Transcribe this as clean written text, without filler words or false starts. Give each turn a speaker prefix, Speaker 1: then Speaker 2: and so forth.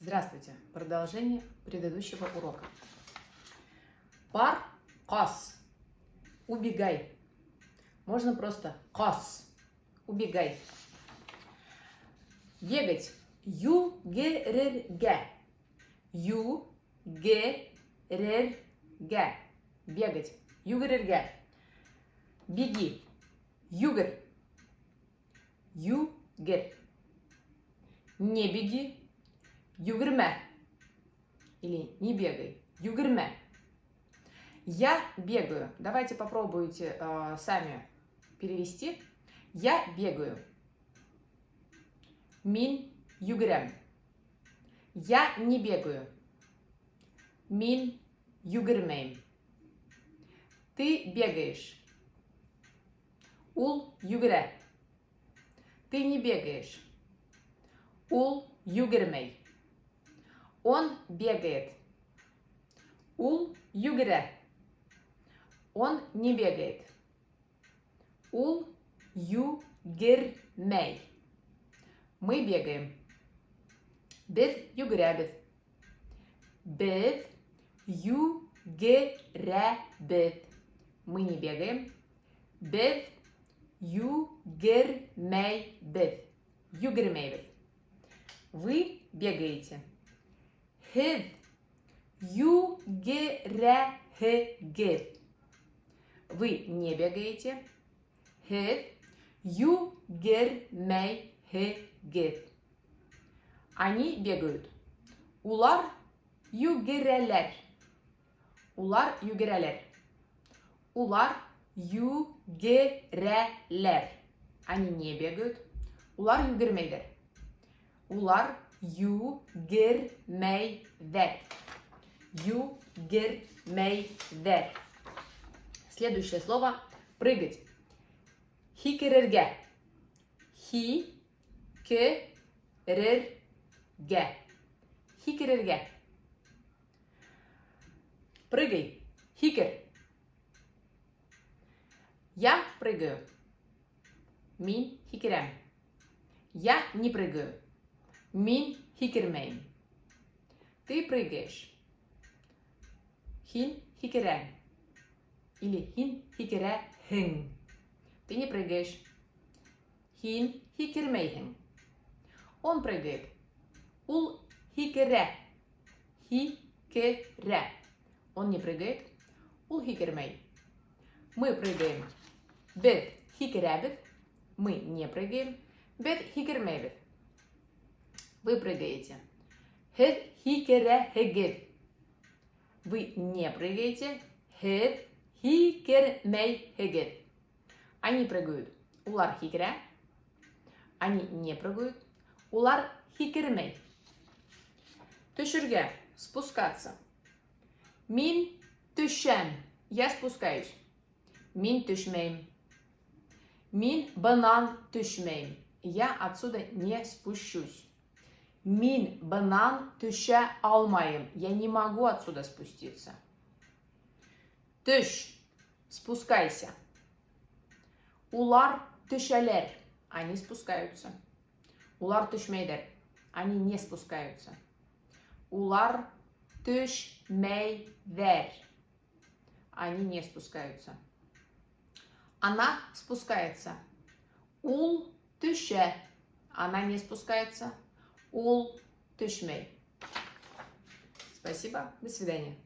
Speaker 1: Здравствуйте! Продолжение предыдущего урока. Пар кас. Убегай. Можно просто кас. Убегай. Бегать. Югерерге. Югерерге. Бегать. Югерерге. Беги. Югер. Югер. Не беги. Югерме. Или не бегай. Югерме. Я бегаю. Давайте попробуйте сами перевести. Я бегаю. Мин югерем. Я не бегаю. Мин югермейм. Ты бегаешь. Ул югере. Ты не бегаешь. Ул югермей. Он бегает. Ул югере. Он не бегает. Ул югермей. Мы бегаем. Biz югеребіз. Biz югеребіз. Мы не бегаем. Biz югермейбіз. Югермейбіз. Вы бегаете. Сіз югерегіз. Вы не бегаете. Сіз югермейгіз. Они бегают. Улар югерелер. Улар югерелер. Улар югерелер. Они не бегают. Улар югермейдер. Улар югермейдер. Югермейдер. Следующее слово прыгать. Хикерерге. Хикерерге. Хикерерге. Прыгай. Хикер. Я прыгаю. Мин хикерем. Я не прыгаю. Мин хикермейм. Ты прыгаешь. Хин хикерем. Или хин хикерехин. Ты не прыгаешь. Хин хикермейхин. Он прыгает. Ул хикере. Хикере. Он не прыгает. Ул хикермей. Мы прыгаем. Бед хикеребет. Мы не прыгаем. Бед хикермейбет. Вы прыгаете. Хед хикерехегет. Вы не прыгаете. Хед хикермейхегет. Они прыгают. Улар хикере. Они не прыгают. Улар хикермей. Түшірге. Спускаться. Мин түшем. Я спускаюсь. Мин түшмейм. Мин банан түшмейм. Я отсюда не спущусь. Мин банан түше алмайым. Я не могу отсюда спуститься. Түш. Спускайся. Улар түшелер. Они спускаются. Улар түшмейдер. Они не спускаются. Улар түшмейдер. Они не спускаются. Она спускается. Ул түше. Она не спускается. Ул түшмей. Спасибо. До свидания.